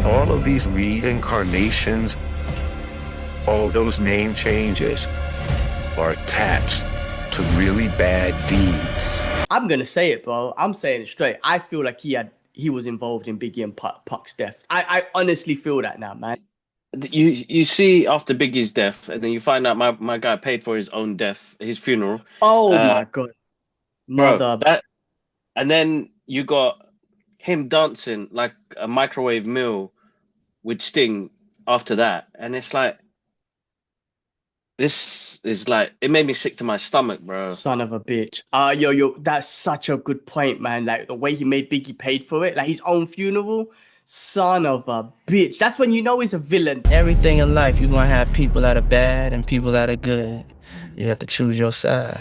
all of these reincarnations, all those name changes are attached to really bad deeds. I'm gonna say it, bro. I'm saying it straight. I feel like he was involved in Biggie and Puck's death. I honestly feel that now, man. You see after Biggie's death, and then you find out my guy paid for his own death, his funeral. Oh Uh, my God, bro, mother. that and then you got him dancing like a microwave meal with Sting after that, and it's like this is like it made me sick to my stomach, bro. Son of a bitch. That's such a good point, man. Like the way he made Biggie paid for it, like his own funeral. Son of a bitch. That's when you know he's a villain. Everything in life, you're gonna have people that are bad and people that are good. You have to choose your side.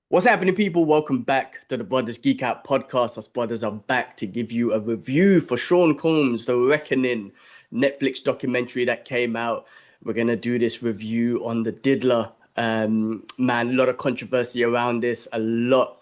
What's happening, people? Welcome back to the Brothers Geekout podcast. Us brothers are back to give you a review for Sean Combs' The Reckoning Netflix documentary that came out. We're going to do this review on the Diddler. Man, a lot of controversy around this. A lot.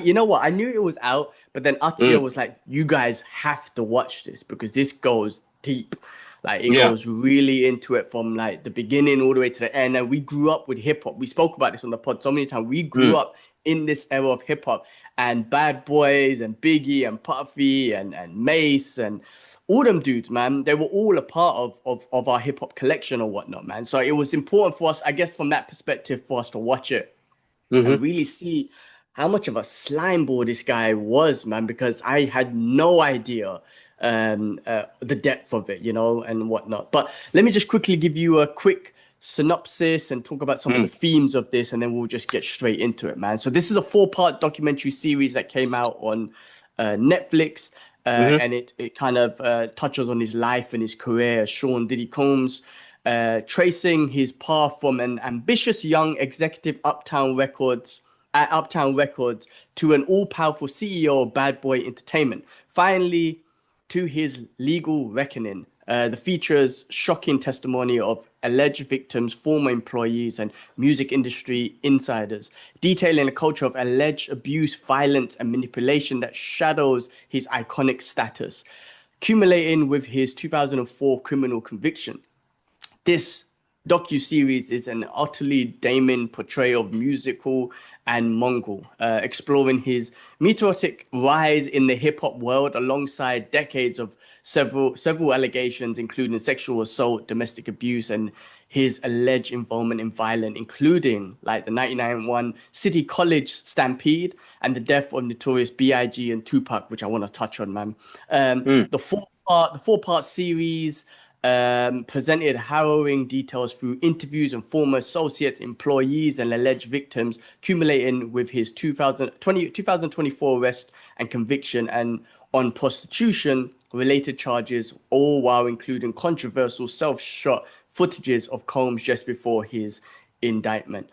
You know what? I knew it was out, but then Atia was like, you guys have to watch this because this goes deep. Like it goes really into it from like the beginning all the way to the end. And we grew up with hip hop. We spoke about this on the pod so many times. We grew up in this era of hip hop, and Bad Boys and Biggie and Puffy and Mace and all them dudes, man. They were all a part of our hip hop collection or whatnot, man. So it was important for us, I guess, from that perspective, for us to watch it and really see how much of a slime ball this guy was, man, because I had no idea the depth of it, you know, and whatnot. But let me just quickly give you a quick synopsis and talk about some of the themes of this, and then we'll just get straight into it, man. So this is a 4-part documentary series that came out on Netflix, and it kind of touches on his life and his career as Sean Diddy Combs, tracing his path from an ambitious young executive Uptown Records to an all-powerful CEO of Bad Boy Entertainment. Finally, to his legal reckoning. The features shocking testimony of alleged victims, former employees, and music industry insiders, detailing a culture of alleged abuse, violence, and manipulation that shadows his iconic status, culminating with his 2004 criminal conviction. This docuseries is an utterly damning portrayal of musical and Mogul, exploring his meteoric rise in the hip-hop world alongside decades of several allegations, including sexual assault, domestic abuse, and his alleged involvement in violence, including like the 1991 City College stampede and the death of Notorious B.I.G. and Tupac, which I want to touch on, man. The four-part series presented harrowing details through interviews and former associates, employees, and alleged victims, culminating with his 2024 arrest and conviction and on prostitution-related charges, all while including controversial self-shot footages of Combs just before his indictment.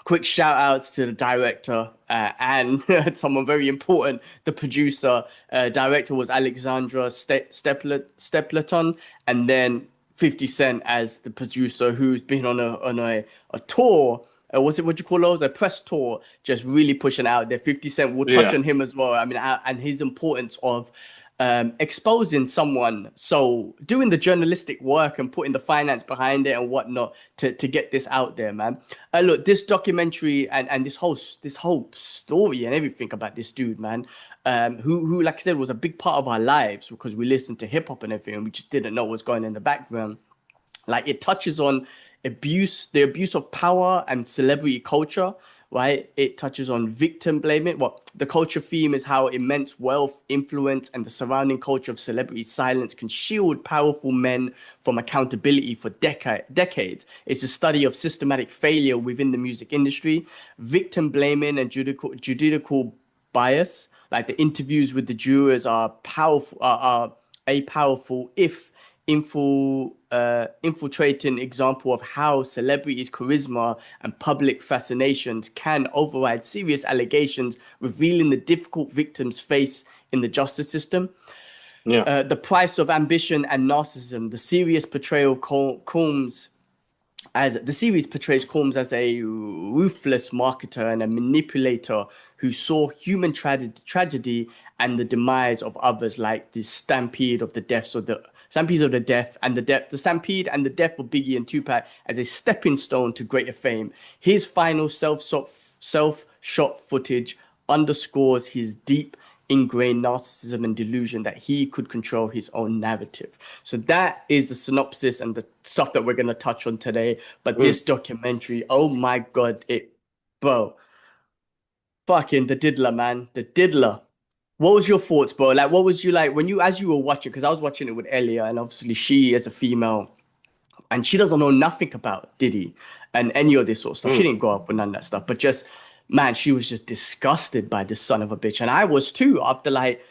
Quick shout outs to the director and someone very important, the producer. Director was Alexandra Stapleton, and then 50 Cent as the producer, who's been on a tour. What do you call those? A press tour, just really pushing out there. 50 Cent, we'll touch on him as well. I mean, and his importance of exposing someone, so doing the journalistic work and putting the finance behind it and whatnot to get this out there, man. Look, this documentary and this whole story and everything about this dude, man, who like I said was a big part of our lives because we listened to hip hop and everything, and we just didn't know what was going on in the background. Like it touches on the abuse of power and celebrity culture. Right, it touches on victim blaming. Well, the culture theme is how immense wealth, influence, and the surrounding culture of celebrity silence can shield powerful men from accountability for decades. It's a study of systematic failure within the music industry, victim blaming, and judicial bias. Like the interviews with the jurors are powerful, are a powerful, if infiltrating example of how celebrities' charisma and public fascinations can override serious allegations, revealing the difficult victims face in the justice system. The price of ambition and narcissism, the serious portrayal of Combs as the series portrays Combs as a ruthless marketer and a manipulator who saw human tragedy and the demise of others, like the stampede of the deaths of the stampedes of the death and the stampede and the death of Biggie and Tupac as a stepping stone to greater fame. His final self-shot footage underscores his deep ingrained narcissism and delusion that he could control his own narrative. So that is the synopsis and the stuff that we're going to touch on today. But this documentary, oh my God, bro, fucking the diddler, man, the diddler. What was your thoughts, bro? Like, what was you like as you were watching? Because I was watching it with Elia, and obviously she is a female, and she doesn't know nothing about Diddy and any of this sort of stuff. She didn't grow up with none of that stuff. But just, man, she was just disgusted by this son of a bitch. And I was too, after like,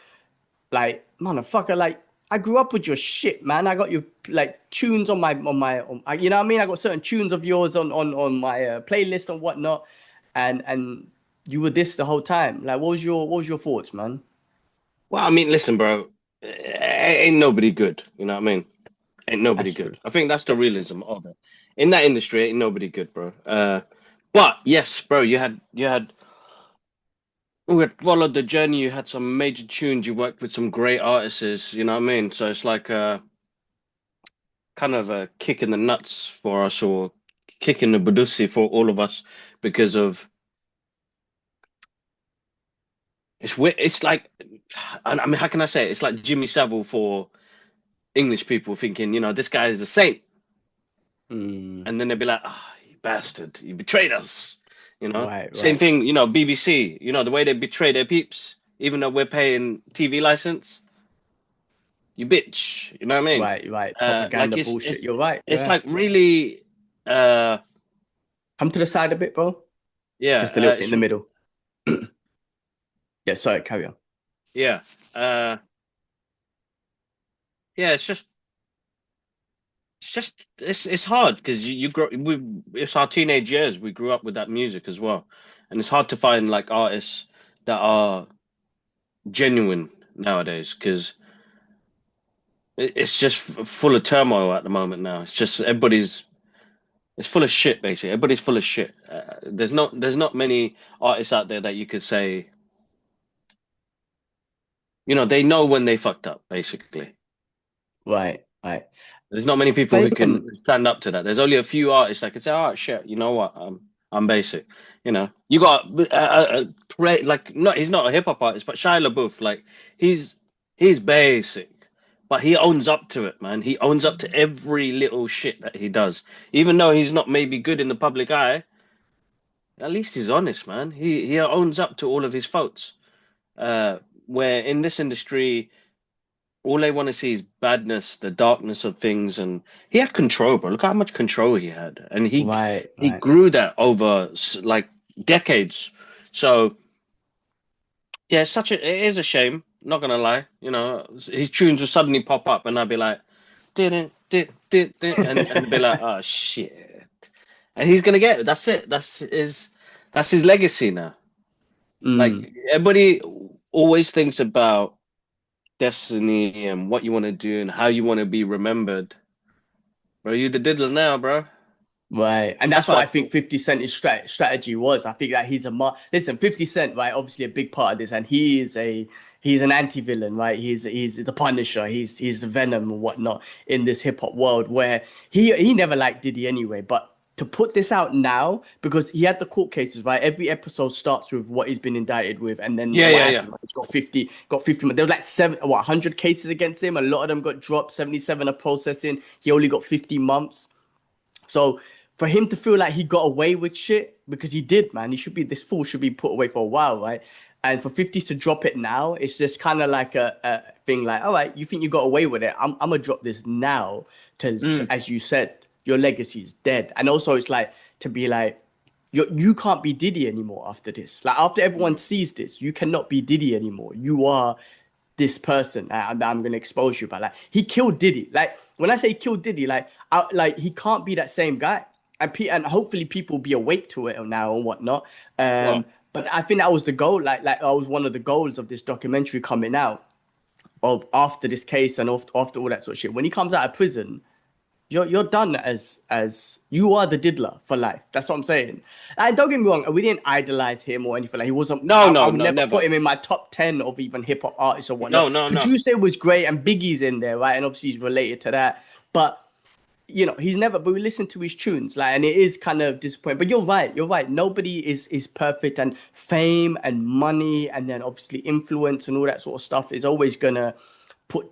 motherfucker, like, I grew up with your shit, man. I got your like tunes on my, you know what I mean? I got certain tunes of yours on my playlist and whatnot. And you were this the whole time. Like, what was your thoughts, man? Well, I mean, listen, bro, ain't nobody good. You know what I mean? Ain't nobody That's good. true. I think that's the realism of it. In that industry, ain't nobody good, bro. But yes, bro, we had followed the journey. You had some major tunes. You worked with some great artists. You know what I mean? So it's like kind of a kick in the nuts for us, or kick in the budusi for all of us, because of it's like, I mean, how can I say it? It's like Jimmy Savile for English people, thinking, this guy is a saint, and then they'd be like, "Ah, you bastard, you betrayed us." Right, Same right. thing, BBC, the way they betray their peeps, even though we're paying TV license, you bitch, you know what I mean? Right. Like Propaganda it's bullshit. it's You're right. it's Yeah. like really, Come to the side a bit, bro. Just a yeah, little bit in the middle. Yeah, sorry, carry on. yeah, yeah. It's hard because you grow. It's our teenage years. We grew up with that music as well, and it's hard to find like artists that are genuine nowadays, because it's just full of turmoil at the moment now. It's just it's full of shit, basically. Everybody's full of shit. There's not many artists out there that you could say, they know when they fucked up, basically. Right. There's not many people But who can stand up to that. There's only a few artists that can say, "Oh shit, you know what? I'm basic." You got like, not he's not a hip hop artist, but Shia LaBeouf, like he's basic, but he owns up to it, man. He owns up to every little shit that he does, even though he's not maybe good in the public eye. At least he's honest, man. He owns up to all of his faults. Where in this industry, all they want to see is badness, the darkness of things, and he had control, bro. Look how much control he had, and right. he grew that over like decades. So yeah, it is a shame. Not gonna lie, his tunes will suddenly pop up, and I'd be like, didn't, and be like, oh shit, and he's gonna get it. That's it. That's his legacy now. Like, everybody always thinks about destiny and what you want to do and how you want to be remembered. Bro, you the diddler now, bro. Right. And That's that's what why. I think 50 Cent his strategy was. I think that he's listen, 50 Cent, right, obviously a big part of this, and he's an anti-villain, right? He's the Punisher, he's the Venom and whatnot in this hip hop world, where he never liked Diddy anyway, but to put this out now, because he had the court cases, right? Every episode starts with what he's been indicted with, and then what Yeah. happened, right? He's got 50. There was like 100 cases against him. A lot of them got dropped. 77 are processing. He only got 50 months. So for him to feel like he got away with shit, because he did, man, this fool should be put away for a while, right? And for 50s to drop it now, it's just kind of like a thing like, all right, you think you got away with it? I'm gonna drop this now as you said, your legacy is dead. And also it's like to be like, you can't be Diddy anymore after this. Like after everyone sees this, you cannot be Diddy anymore. You are this person that I'm gonna expose you by. Like he killed Diddy. Like when I say he killed Diddy, like he can't be that same guy. And hopefully people will be awake to it now and whatnot. What? But I think that was the goal. Like that was one of the goals of this documentary coming out of after this case and after all that sort of shit. When he comes out of prison, You're done as you are the diddler for life. That's what I'm saying. And don't get me wrong, we didn't idolize him or anything. Like he wasn't. No, I no, would no, never never. put him in my top 10 of even hip hop artists or whatnot. No, no, no. Producer was great and Biggie's in there, right? And obviously he's related to that. But he's never. But we listen to his tunes, like, and it is kind of disappointing. But you're right. You're right. Nobody is perfect, and fame and money, and then obviously influence and all that sort of stuff is always gonna put.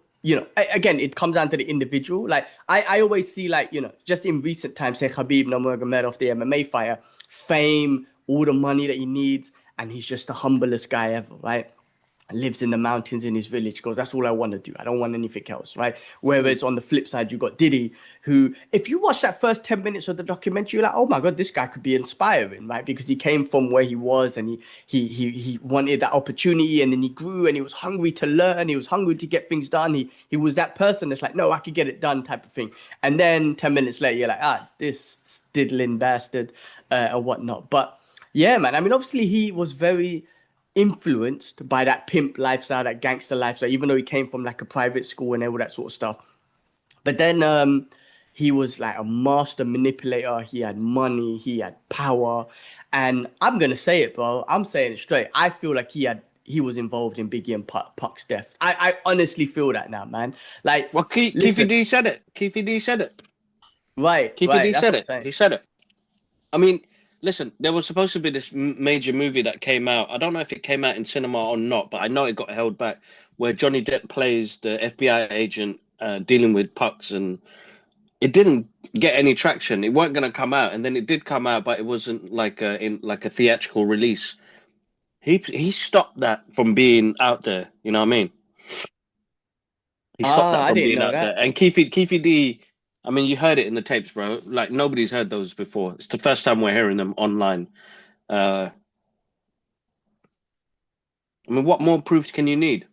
Again, it comes down to the individual. Like I always see, like, just in recent times, say Khabib Nurmagomedov, the MMA fighter, fame, all the money that he needs, and he's just the humblest guy ever, right? Lives in the mountains in his village, goes, that's all I want to do. I don't want anything else, right? Whereas on the flip side, you got Diddy, who, if you watch that first 10 minutes of the documentary, you're like, oh my God, this guy could be inspiring, right? Because he came from where he was and he wanted that opportunity, and then he grew and he was hungry to learn. He was hungry to get things done. He was that person that's like, no, I could get it done type of thing. And then 10 minutes later, you're like, this diddling bastard or whatnot. But yeah, man, I mean, obviously he was very influenced by that pimp lifestyle, that gangster lifestyle, even though he came from like a private school and all that sort of stuff. But then he was like a master manipulator. He had money, he had power. And I'm gonna say it, bro. I'm saying it straight. I feel like he was involved in Biggie and Puck's death. I honestly feel that now, man. Like, Well, Keefy D said it. Keefy D said it. Right, Keefy D that's said what I'm it. saying. He said it. I mean, listen, there was supposed to be this major movie that came out. I don't know if it came out in cinema or not, but I know it got held back, where Johnny Depp plays the FBI agent dealing with Pucks, and it didn't get any traction. It weren't going to come out, and then it did come out, but it wasn't like in like a theatrical release. He stopped that from being out there. You know what I mean? He stopped that I from didn't being know out there. that. And Keefy D, I mean, you heard it in the tapes, bro. Like nobody's heard those before. It's the first time we're hearing them online. I mean, what more proof can you need?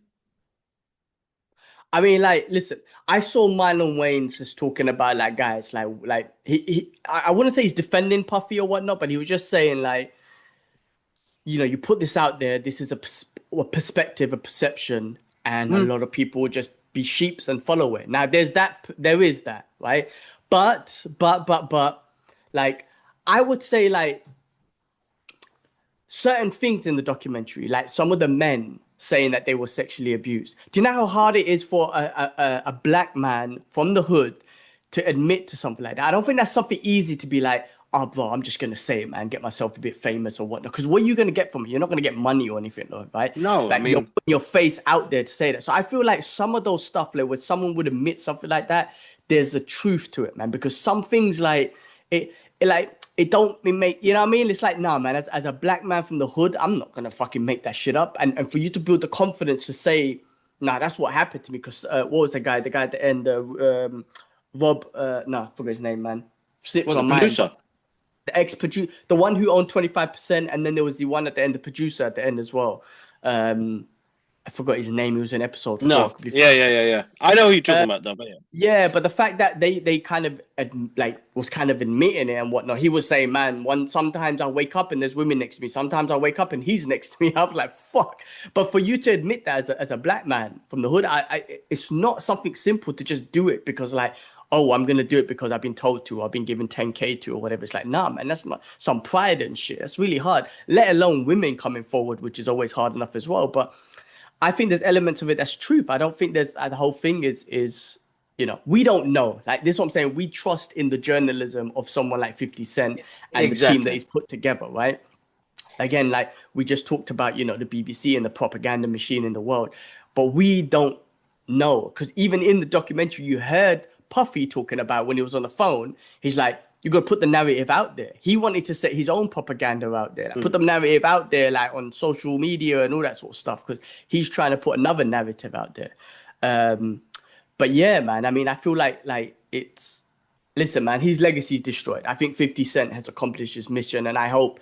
I mean, like, listen, I saw Marlon Wayans just talking about like guys, like I wouldn't say he's defending Puffy or whatnot, but he was just saying like, you put this out there, this is a perspective, a perception, and a lot of people will just be sheeps and follow it. Now, there is that, right? But, like, I would say like certain things in the documentary, like some of the men saying that they were sexually abused. Do you know how hard it is for a black man from the hood to admit to something like that? I don't think that's something easy to be like, oh, bro, I'm just going to say it, man, get myself a bit famous or whatnot. Because what are you going to get from it? You're not going to get money or anything, though, right? No, I Like, you're mean, putting your face out there to say that. So I feel like some of those stuff, like, where someone would admit something like that, there's a truth to it, man. Because some things, like, it don't make, you know what I mean? It's like, nah, man, as a black man from the hood, I'm not gonna fucking make that shit up. And for you to build the confidence to say, nah, that's what happened to me. Because what was the guy at the end, Rob, nah, I forgot his name, man. Slipped what, my the mind. producer? The ex-producer, the one who owned 25%, and then there was the one at the end, the producer at the end as well. I forgot his name. He was in episode 4. No, yeah. I know who you're talking about, though. But yeah. Yeah, but the fact that they kind of was kind of admitting it and whatnot, he was saying, man, sometimes I wake up and there's women next to me. Sometimes I wake up and he's next to me. I was like, fuck. But for you to admit that as a black man from the hood, it's not something simple to just do it because like, oh, I'm gonna do it because I've been told to, or I've been given 10K to, or whatever. It's like, nah, man, that's some pride and shit. That's really hard. Let alone women coming forward, which is always hard enough as well. But I think there's elements of it that's truth. I don't think there's the whole thing is we don't know. Like this is what I'm saying. We trust in the journalism of someone like 50 Cent and the team that he's put together, right? Again, like we just talked about, the BBC and the propaganda machine in the world, but we don't know because even in the documentary, you heard Puffy talking about when he was on the phone. He's like, you got to put the narrative out there. He wanted to set his own propaganda out there, like, put the narrative out there, like on social media and all that sort of stuff, because he's trying to put another narrative out there. But yeah, man, I mean, I feel like it's, listen, man, his legacy is destroyed. I think 50 Cent has accomplished his mission, and I hope,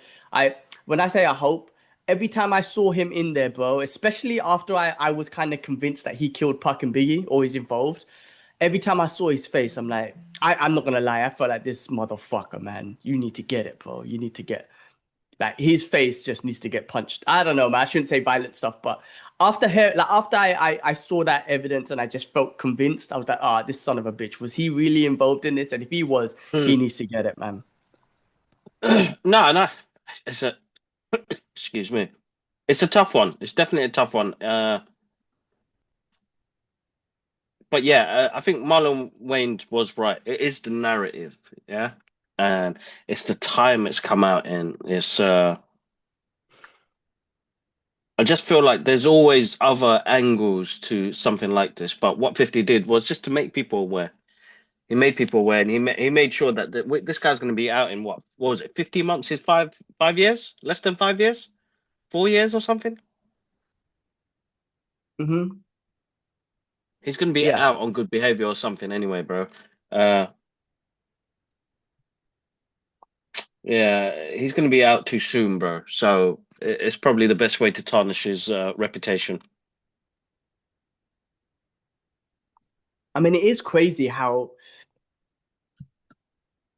when I say I hope, every time I saw him in there, bro, especially after I was kind of convinced that he killed Puck and Biggie or he's involved, every time I saw his face, I'm like, I'm not gonna lie, I felt like this motherfucker, man. You need to get it, bro. You need to get, like, his face just needs to get punched. I don't know, man. I shouldn't say violent stuff, but after I saw that evidence and I just felt convinced, I was like, ah, this son of a bitch, was he really involved in this? And if he was, he needs to get it, man. No, it's a excuse me. It's a tough one. It's definitely a tough one. But yeah, I think Marlon Wayne was right. It is the narrative, yeah, and it's the time it's come out in. It's I just feel like there's always other angles to something like this. But what 50 did was just to make people aware. He made people aware, and he made sure that this guy's going to be out in what was it? 15 months is 5 years, less than 5 years, 4 years or something. Mm-hmm. He's going to be Yeah. out on good behavior or something anyway, bro. Uh, Yeah, he's going to be out too soon, bro. So it's probably the best way to tarnish his reputation. I mean, it is crazy how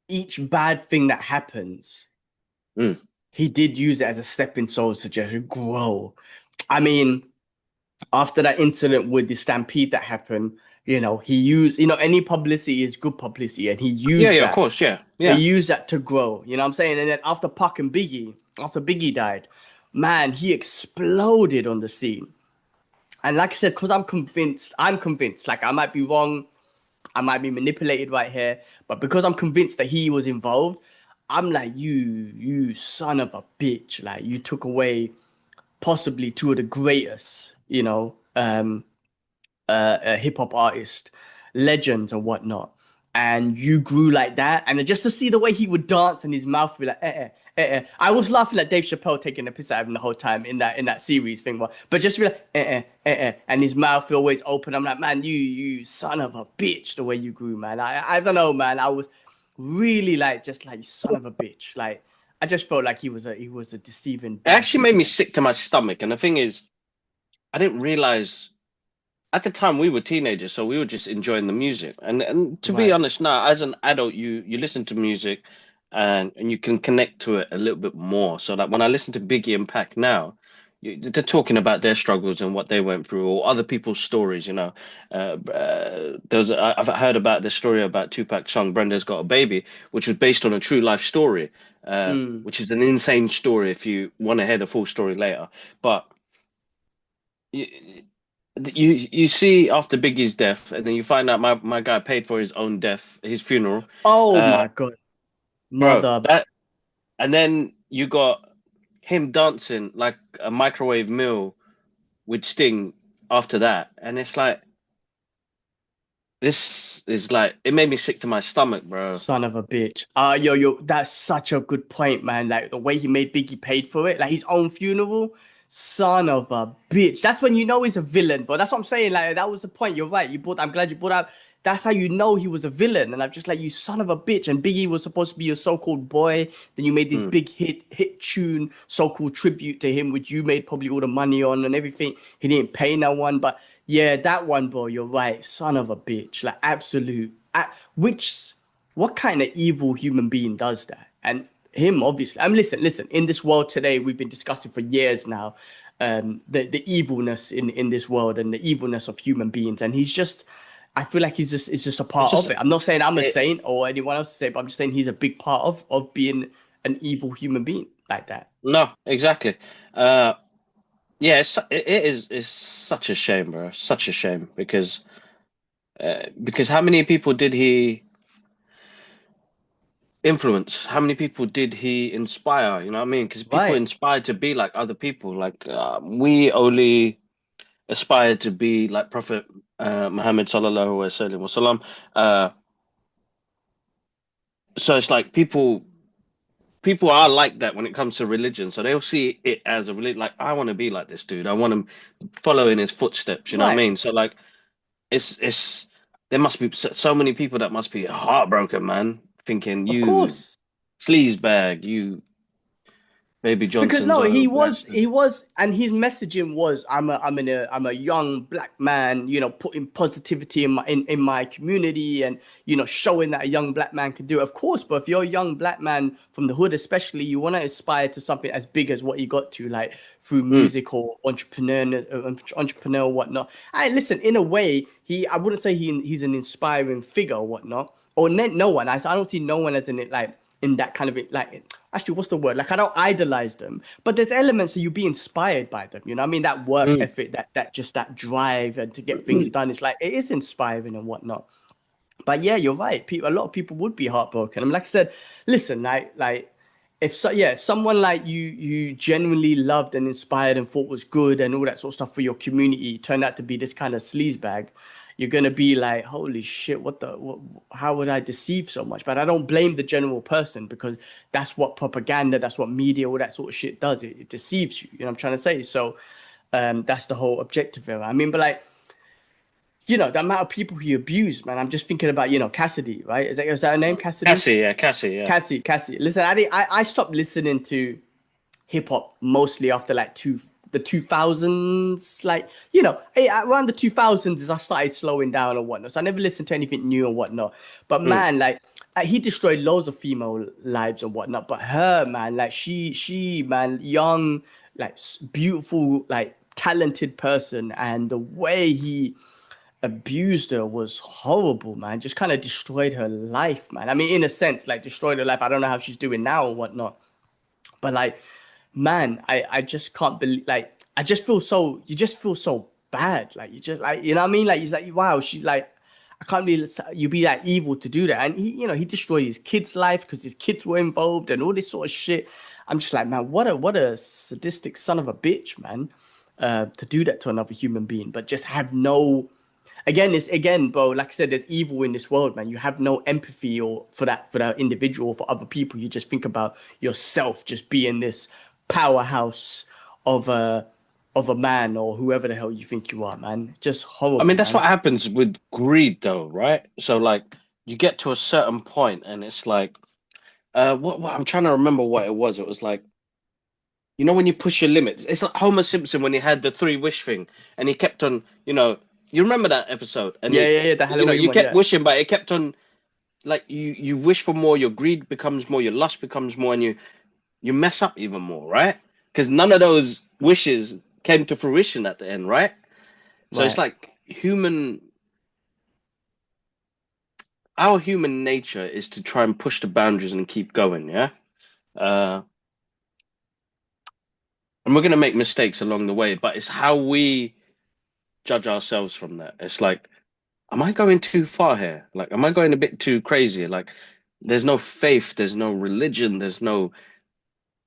each bad thing that happens, Mm. he did use it as a stepping stone to just grow. I mean, after that incident with the stampede that happened, he used, any publicity is good publicity, and he Yeah, used yeah, of that. course, yeah, He yeah. used that to grow. You know what I'm saying? And then after after Biggie died, man, he exploded on the scene. And like I said, because I'm convinced, like I might be wrong, I might be manipulated right here, but because I'm convinced that he was involved, I'm like, you son of a bitch. Like you took away possibly two of the greatest, hip hop artist, legends and whatnot. And you grew like that. And just to see the way he would dance and his mouth would be like, I was laughing at Dave Chappelle taking the piss out of him the whole time in that series thing. But just be like, and his mouth always open. I'm like, man, you son of a bitch, the way you grew, man. I don't know, man. I was really like, just like, you son of a bitch. Like, I just felt like he was a deceiving It bad actually made dude, me man. sick to my stomach. And the thing is, I didn't realize at the time we were teenagers, so we were just enjoying the music. And to be Right. honest, now as an adult, you listen to music and you can connect to it a little bit more. So that when I listen to Biggie and Pac now, they're talking about their struggles and what they went through, or other people's stories. I've heard about the story about Tupac's song "Brenda's Got a Baby," which was based on a true life story, Mm. which is an insane story if you want to hear the full story later. But you see after Biggie's death, and then you find out my guy paid for his own death, his funeral, Oh uh, my God. bro. Mother. That and then you got him dancing like a microwave meal with Sting after that, and it's like this is like it made me sick to my stomach, bro. Son of a bitch. That's such a good point, man. Like the way he made Biggie paid for it, like his own funeral. Son of a bitch. That's when you know he's a villain. But that's what I'm saying. Like that was the point. You're right. I'm glad you brought up. That's how you know he was a villain. And I'm just like, you son of a bitch. And Biggie was supposed to be your so-called boy. Then you made this Mm. big hit tune, so-called tribute to him, which you made probably all the money on and everything. He didn't pay no one. But yeah, that one, bro, you're right. Son of a bitch. Like absolute. Which what kind of evil human being does that? And him, obviously. I mean, listen. In this world today, we've been discussing for years now, the evilness in this world and the evilness of human beings. And I feel like it's just a It's part just of it. I'm not saying I'm a it, saint or anyone else to say, but I'm just saying he's a big part of being an evil human being like that. no, exactly. Yeah, it's such a shame, bro. Such a shame because how many people did he influence? How many people did he inspire? You know what I mean? Because people Right. inspire to be like other people. Like we only aspire to be like Prophet Muhammad sallallahu alaihi wasallam. So it's like people are like that when it comes to religion. So they'll see it as a religion. Like I want to be like this dude. I want to follow in his footsteps. You know what I Right. mean? So like it's there must be so many people that must be heartbroken, man, thinking Of you course. sleaze bag, you Baby Because Johnson's no, a he bastard. was, and his messaging was, I'm a young black man, putting positivity in my community, and showing that a young black man can do it. Of course, but if you're a young black man from the hood, especially, you want to aspire to something as big as what he got to, like through Mm. music or entrepreneur or whatnot. I listen, in a way, I wouldn't say he's an inspiring figure or whatnot, or no one. I don't see no one as in it like in that kind of like, actually, what's the word? Like, I don't idolize them, but there's elements that you be inspired by them. You know what I mean? That work Mm. ethic, that drive and to get things done. It's like, it is inspiring and whatnot. But yeah, you're right. A lot of people would be heartbroken. I mean, like I said, listen, like if someone like you genuinely loved and inspired and thought was good and all that sort of stuff for your community turned out to be this kind of sleazebag, you're gonna be like, holy shit, how would I deceive so much? But I don't blame the general person, because that's what propaganda, that's what media, all that sort of shit does. It deceives you. You know what I'm trying to say? So that's the whole objective of it. I mean, but like, the amount of people he abused, man. I'm just thinking about, Cassidy, right? Is that her name, Cassidy? Cassie, yeah. Cassie. Listen, I stopped listening to hip hop mostly after like the 2000s, like around the 2000s is I started slowing down and whatnot. So I never listened to anything new and whatnot. But Mm. man, like he destroyed loads of female lives and whatnot. But her, man, like she, man, young, like beautiful, like talented person, and the way he abused her was horrible, man. Just kind of destroyed her life, man. I mean, in a sense, like destroyed her life. I don't know how she's doing now or whatnot, but like, man, I just can't believe. Like, you just feel so bad. Like, you just like, you know what I mean? Like, he's like, wow, she's like, I can't believe you be that evil to do that. And he destroyed his kid's life because his kids were involved and all this sort of shit. I'm just like, man, what a sadistic son of a bitch, man. To do that to another human being, but just have no. Again, bro. Like I said, there's evil in this world, man. You have no empathy or for that individual, for other people. You just think about yourself, just being this powerhouse of a man or whoever the hell you think you are, man. Just I horrible, mean, that's man. what happens with greed, though, right? So, like, you get to a certain point, and it's like, what I'm trying to remember what it was. It was like, when you push your limits. It's like Homer Simpson when he had the three wish thing, and he kept on, you remember that episode, and Yeah, yeah, yeah. The Halloween you one, kept yeah. wishing, but it kept on, like, you wish for more, your greed becomes more, your lust becomes more, and you mess up even more, right? Because none of those wishes came to fruition at the end, right? So it's Right. like our human nature is to try and push the boundaries and keep going, yeah? Uh, and we're going to make mistakes along the way, but it's how we judge ourselves from that. It's like, am I going too far here? Like, am I going a bit too crazy? Like, there's no faith, there's no religion, there's no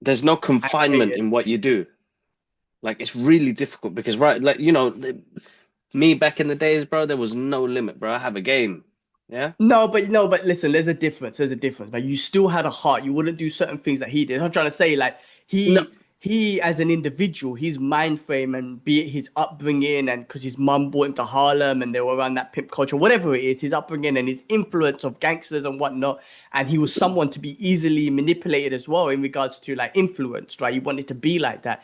I hate confinement it. in what you do. Like, it's really difficult because, right, like, me back in the days, bro, there was no limit, bro. I have a game. Yeah. No, but listen, there's a difference. There's a difference. But you still had a heart. You wouldn't do certain things that he did. I'm trying to say, like, No. he as an individual, his mind frame and be it his upbringing, and because his mum brought him to Harlem and they were around that pimp culture, whatever it is, his upbringing and his influence of gangsters and whatnot, and he was someone to be easily manipulated as well in regards to like influence, right? He wanted to be like that.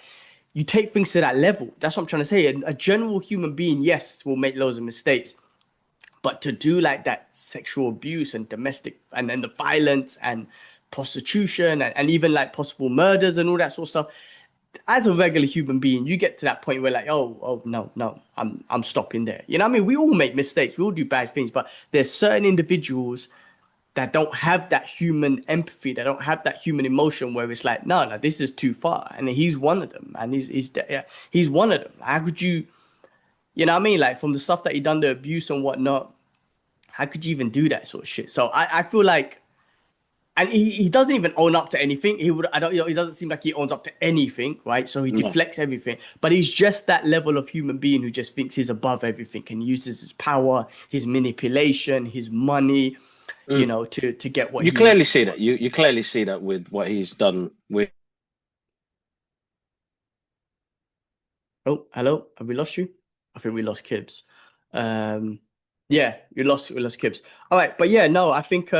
You take things to that level. That's what I'm trying to say. A general human being, yes, will make loads of mistakes. But to do like that sexual abuse and domestic and then the violence and prostitution and even like possible murders and all that sort of stuff, as a regular human being, you get to that point where like, oh no, I'm stopping there. You know what I mean? We all make mistakes, we all do bad things, but there's certain individuals that don't have that human empathy, that don't have that human emotion where it's like, no, this is too far. And he's one of them, and he's one of them. How could you know what I mean? Like from the stuff that he done, the abuse and whatnot, how could you even do that sort of shit? So I feel like, and he doesn't even own up to anything. I don't, he doesn't seem like he owns up to anything, right? So he No. deflects everything, but he's just that level of human being who just thinks he's above everything and uses his power, his manipulation, his money, Mm. to get what You he clearly see that. wants. You clearly see that with what he's done with. Oh, hello, have we lost you? I think we lost Kibbs. Um, yeah, we lost Kibbs. All right, but yeah, no, I think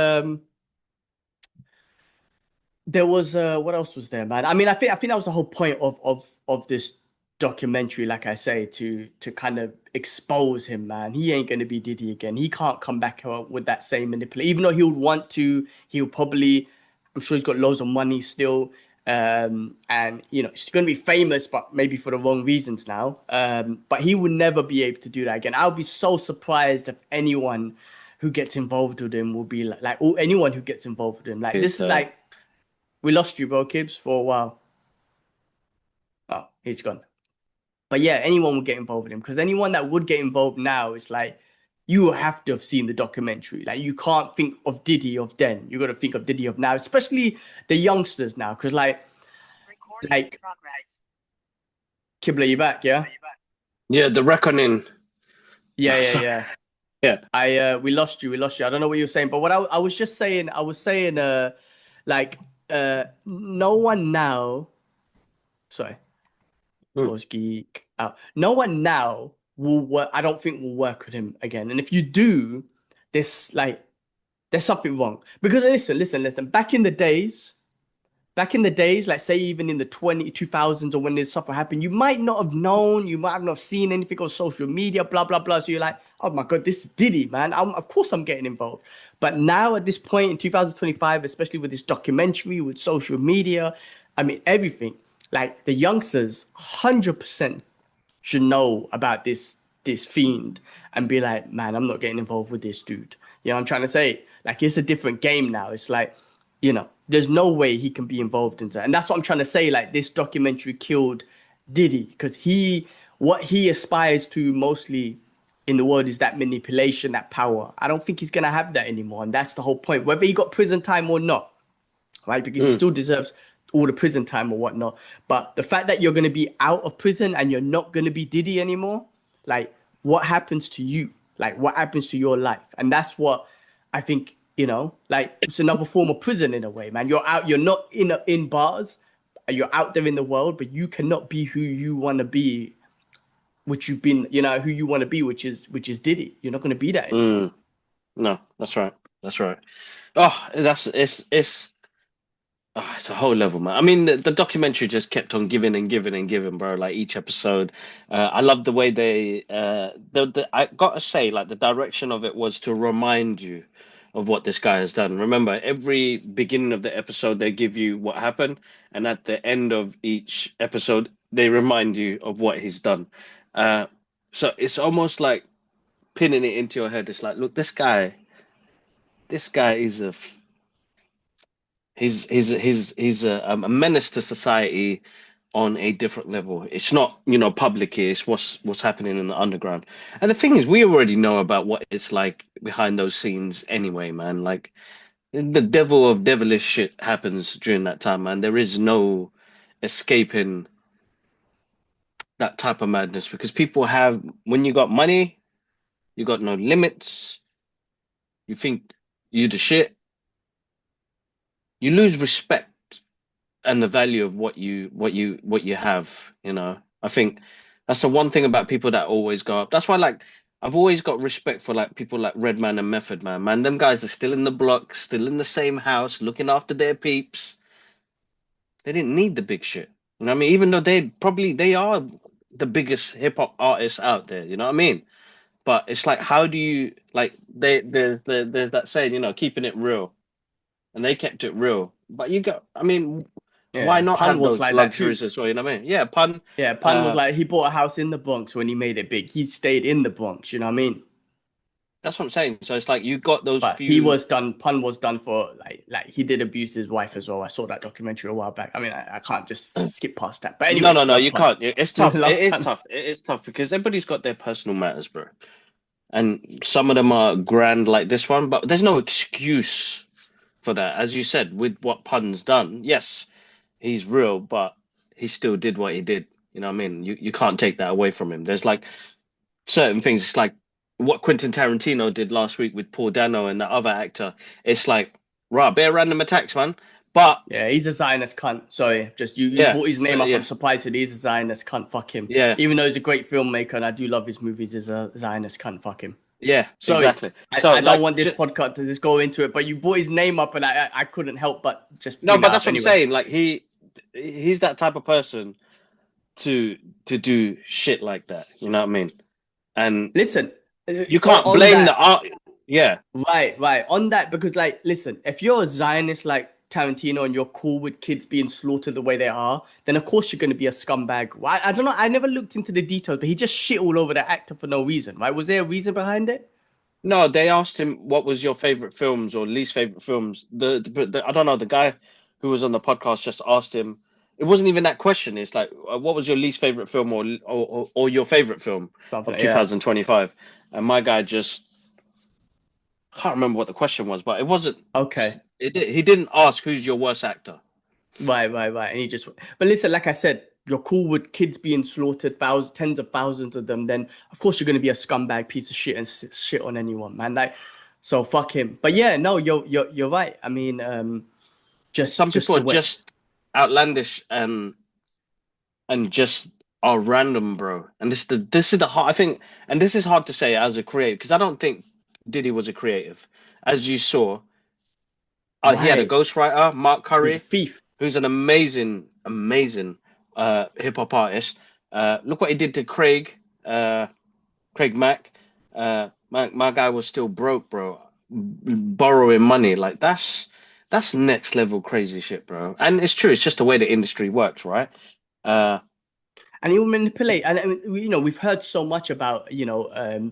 there was what else was there, man? I mean, I think that was the whole point of this documentary, like I say, to kind of expose him, man. He ain't gonna be Diddy again. He can't come back out with that same manipulation. Even though he would want to, he'll probably, I'm sure he's got loads of money still. And he's gonna be famous, but maybe for the wrong reasons now. But he would never be able to do that again. I'll be so surprised if anyone who gets involved with him will be like or anyone who gets involved with him. Like this It's is like we lost you, bro, Kibbs, for a while. Oh, he's gone. But yeah, anyone would get involved with him because anyone that would get involved now is like you will have to have seen the documentary. Like you can't think of Diddy of then. You got to think of Diddy of now, especially the youngsters now. Because like Kibla, you back? Yeah, yeah, the reckoning. yeah. Yeah. We lost you. I don't know what you were saying, but what I was just saying, like no one now. Sorry. Was Geek out. No one now will work. I don't think will work with him again. And if you do, there's something wrong. Because listen. Back in the days, like say even in the 2000s or when this stuff happened, you might not have known, you might have not seen anything on social media, blah blah blah. So you're like, oh my god, this is Diddy, man. Of course I'm getting involved. But now at this point in 2025, especially with this documentary, with social media, I mean everything. Like the youngsters, 100% should know about this fiend and be like, man, I'm not getting involved with this dude. You know what I'm trying to say? Like it's a different game now. It's like, there's no way he can be involved in that. And that's what I'm trying to say. Like this documentary killed Diddy because what he aspires to mostly in the world is that manipulation, that power. I don't think he's gonna have that anymore. And that's the whole point. Whether he got prison time or not, right? Because he still deserves all the prison time or whatnot. But the fact that you're going to be out of prison and you're not going to be Diddy anymore, like what happens to you? Like what happens to your life? And that's what I think, like it's another form of prison in a way, man. You're out, you're not in bars, you're out there in the world, but you cannot be who you want to be, which you've been, who you want to be, which is Diddy. You're not going to be that anymore. No, that's right. That's right. Oh, it's a whole level, man. I mean, the documentary just kept on giving and giving and giving, bro. Like each episode, I love the way I gotta say, like the direction of it was to remind you of what this guy has done. Remember, every beginning of the episode, they give you what happened, and at the end of each episode, they remind you of what he's done. So it's almost like pinning it into your head. It's like, look, this guy is he's a menace to society on a different level. It's not, public here. It's what's happening in the underground. And the thing is, we already know about what it's like behind those scenes anyway, man. Like the devil of devilish shit happens during that time, man. There is no escaping that type of madness because when you got money, you got no limits. You think you the shit. You lose respect and the value of what you have. I think that's the one thing about people that always go up. That's why, like, I've always got respect for like people like Redman and Method Man. Man, them guys are still in the block, still in the same house, looking after their peeps. They didn't need the big shit. You know what I mean? Even though they are the biggest hip hop artists out there. You know what I mean? But it's like, how do you like? There's that saying, keeping it real, and they kept it real. But I mean, why Yeah, not Pun have was those like that too. luxuries as well? You know what I mean? Yeah, Pun. Yeah, Pun was like he bought a house in the Bronx when he made it big. He stayed in the Bronx, you know what I mean? That's what I'm saying. So it's like you got those But few. Pun was done for like he did abuse his wife as well. I saw that documentary a while back. I mean, I can't just skip past that. But anyway, No, love you Pun. can't. It's tough. Love It is Pun. tough. It is tough because everybody's got their personal matters, bro. And some of them are grand like this one, but there's no excuse for that. As you said, with what Pun's done, yes, he's real, but he still did what he did. You know what I mean? You can't take that away from him. There's like certain things. It's like what Quentin Tarantino did last week with Paul Dano and that other actor. It's like, right, bare random attacks, man. But Yeah, he's a Zionist cunt. Sorry, just you yeah, brought his so, name up. I'm yeah, surprised that he's a Zionist cunt. Fuck him. yeah. Even though he's a great filmmaker and I do love his movies, he's a Zionist cunt. Fuck him. Yeah, Sorry, exactly. I, So I don't like, want this just podcast to just go into it, but you brought his name up, and I couldn't help but just no, bring but that that's up what I'm anyway. saying. Like he's that type of person to do shit like that. You know what I mean? And Listen, you can't on blame the that, art. Yeah, right, on that, because like, listen, if you're a Zionist like Tarantino and you're cool with kids being slaughtered the way they are, then of course you're going to be a scumbag. I don't know. I never looked into the details, but he just shit all over the actor for no reason, right? Was there a reason behind it? no, they asked him what was your favorite films or least favorite films. The I don't know, the guy who was on the podcast just asked him. It wasn't even that question. It's like, what was your least favorite film or your favorite film Something of like, yeah. 2025? And my guy just can't remember what the question was, but it wasn't. Okay. He didn't ask who's your worst actor. Right. And he just, but listen, like I said, you're cool with kids being slaughtered, thousands, tens of thousands of them, then of course you're going to be a scumbag piece of shit and shit on anyone, man. Like, so fuck him. But yeah, no, you're right. I mean, Some just people the are way. just outlandish and just are random, bro. And this is the hard. I think, and this is hard to say as a creative because I don't think Diddy was a creative, as you saw. He had a Right. ghostwriter, Mark He was a Curry, thief. who's an amazing hip hop artist. Look what he did to Craig Mack. My guy was still broke, bro, borrowing money. Like that's next level crazy shit, bro. And it's true. It's just the way the industry works, right? Uh, And he will manipulate. And I mean, we've heard so much about,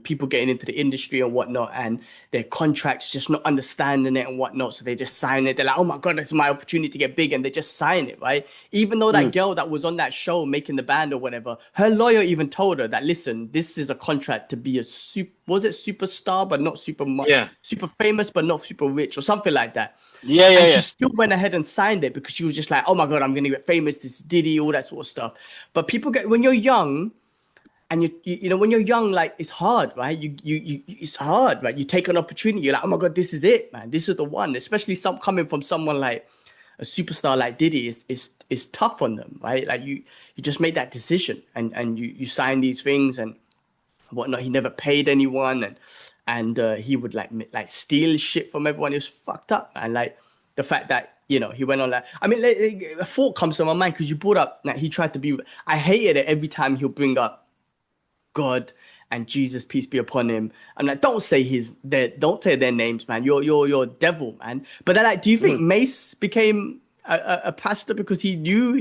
people getting into the industry and whatnot, and their contracts just not understanding it and whatnot. So they just sign it. They're like, oh my God, it's my opportunity to get big. And they just sign it, right? Even though that mm, girl that was on that show making the band or whatever, her lawyer even told her that, listen, this is a contract to be a was it superstar, but not yeah, super famous, but not super rich or something like that. yeah, And she yeah. still went ahead and signed it because she was just like, oh my God, I'm going to get famous. This is Diddy, all that sort of stuff. But people get, when you're young and when you're young, like it's hard, right? It's hard, right? You take an opportunity. You're like, oh my God, this is it, man. This is the one, especially coming from someone like a superstar like Diddy is tough on them, right? Like you just make that decision and you sign these things and whatnot. He never paid anyone, and he would like steal shit from everyone. It was fucked up, man. Like the fact that he went on like, I mean, a thought comes to my mind because you brought up that he tried to be. I hated it every time he'll bring up God and Jesus, peace be upon him. I'm like, don't say their names, man. You're devil, man. But they're like, do you think Mm. Mace became a pastor because he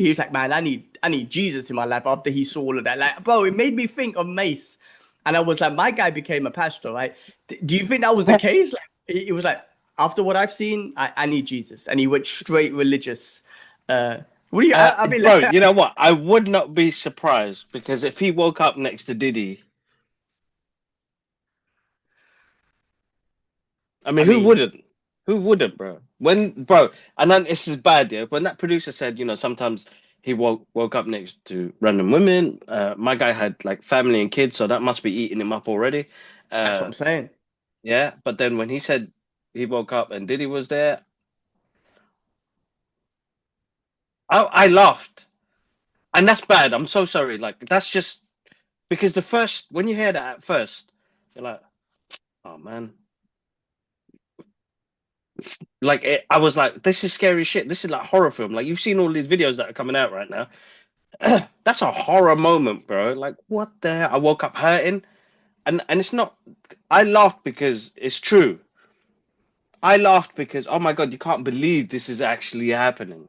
was like, man, I need Jesus in my life after he saw all of that. Like, bro, it made me think of Mace. And I was like, my guy became a pastor, right? Do you think that was the case? Like, it was like, after what I've seen, I need Jesus. And he went straight religious. What do you, I mean, Bro, you know what? I would not be surprised because if he woke up next to Diddy, I I mean, who mean, wouldn't? Who wouldn't, bro? Bro, and then this is bad, yeah. When that producer said, sometimes he woke up next to random women. My guy had like family and kids, so that must be eating him up already. that's what Uh, I'm saying. yeah. But then when he said he woke up and Diddy was there, I laughed, and that's bad. I'm so sorry. Like that's just because when you hear that at first, you're like, oh man. Like I was like, this is scary shit. This is like horror film. Like you've seen all these videos that are coming out right now. That's a horror moment, bro. Like what the hell? I woke up hurting, and it's not. I laughed because it's true. I laughed because oh my god, you can't believe this is actually happening.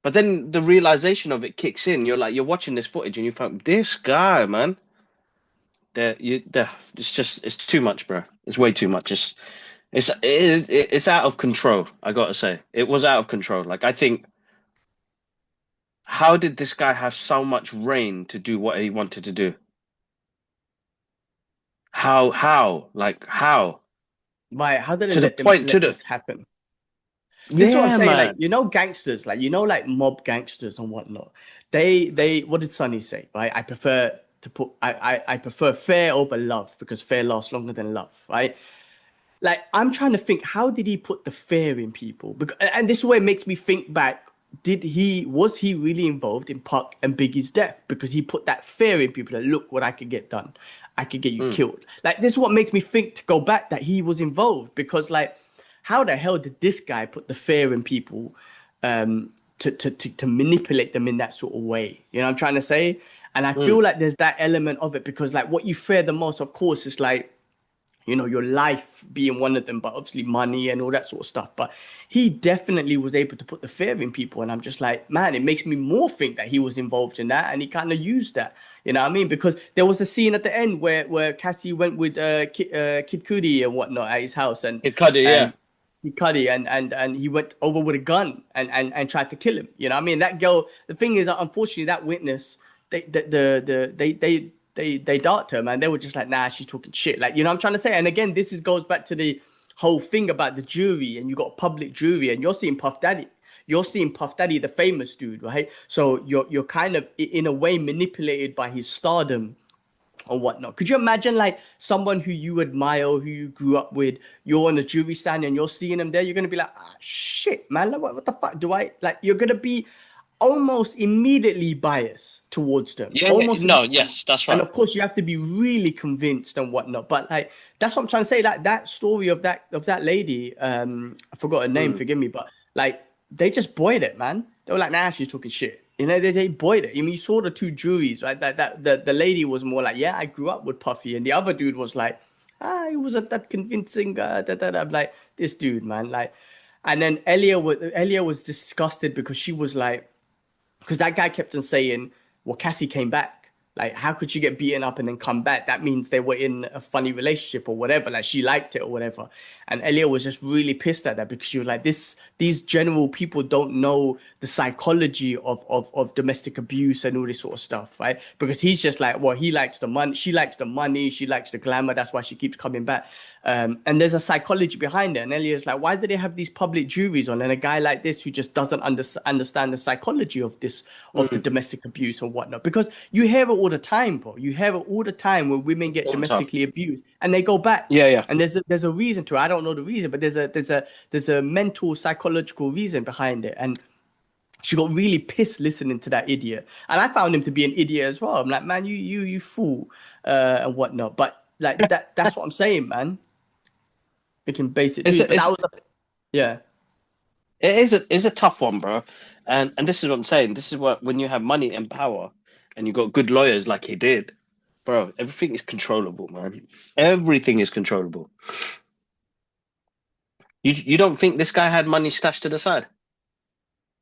But then the realization of it kicks in. You're watching this footage and you think this guy, man. It's too much, bro. It's way too much. It's out of control. I gotta say, it was out of control. Like I think, how did this guy have so much reign to do what he wanted to do? Like how? Right, how did they To the let them point, to let the this happen? This is what I'm yeah, saying. Like, man. gangsters, like like mob gangsters and whatnot. They what did Sonny say? Right? I prefer fear over love because fear lasts longer than love, right? Like I'm trying to think, how did he put the fear in people? Because, and this is where it makes me think back. Was he really involved in Puck and Biggie's death? Because he put that fear in people that look what I could get done. I could get you killed. Like, this is what makes me think to go back that he was involved, because like, how the hell did this guy put the fear in people to manipulate them in that sort of way? You know what I'm trying to say? And I feel like there's that element of it, because like what you fear the most, of course, is like, you know, your life being one of them, but obviously money and all that sort of stuff. But he definitely was able to put the fear in people. And I'm just like, man, it makes me more think that he was involved in that. And he kind of used that, you know what I mean? Because there was a scene at the end where Cassie went with Kid Cudi and whatnot at his house. And It cut it, yeah. Kid Cudi, and he went over with a gun and tried to kill him. You know what I mean? That girl, the thing is, unfortunately, that witness, they darked her, man. They were just like, nah, she's talking shit. Like, you know what I'm trying to say? And again, goes back to the whole thing about the jury, and you got a public jury, and you're seeing Puff Daddy. You're seeing Puff Daddy, the famous dude, right? So you're kind of in a way manipulated by his stardom or whatnot. Could you imagine like someone who you admire, who you grew up with, you're on the jury stand and you're seeing them there, you're gonna be like, ah, shit, man, like, what the fuck do I like? You're gonna be almost immediately biased towards them. Yeah, Almost. no, yes, that's right. And of course, you have to be really convinced and whatnot. But like, that's what I'm trying to say. Like that story of that lady, I forgot her name, forgive me, but like they just buoyed it, man. They were like, nah, she's talking shit. You know, they buoyed it. I mean, you saw the two juries, right? The lady was more like, yeah, I grew up with Puffy, and the other dude was like, he wasn't that convincing. I'm like, this dude, man, like. And then Elia was disgusted because she was like, because that guy kept on saying, well, Cassie came back. Like, how could she get beaten up and then come back? That means they were in a funny relationship or whatever. Like, she liked it or whatever. And Elia was just really pissed at that, because she was like, these general people don't know the psychology of domestic abuse and all this sort of stuff, right? Because he's just like, well, he likes the money, she likes the money, she likes the glamour. That's why she keeps coming back. And there's a psychology behind it. And Elia's like, why do they have these public juries on? And a guy like this who just doesn't understand the psychology of this, of the domestic abuse and whatnot. Because you hear it all the time, bro. You hear it all the time when women get domestically abused and they go back. Yeah. And there's a reason to it. I don't know the reason, but there's a mental, psychological reason behind it. And she got really pissed listening to that idiot. And I found him to be an idiot as well. I'm like, man, you fool, and whatnot. But like that's what I'm saying, man. We can base it. Yeah. It is a tough one, bro. And this is what I'm saying. This is what, when you have money and power and you got good lawyers like he did, bro, everything is controllable, man. Everything is controllable. You don't think this guy had money stashed to the side,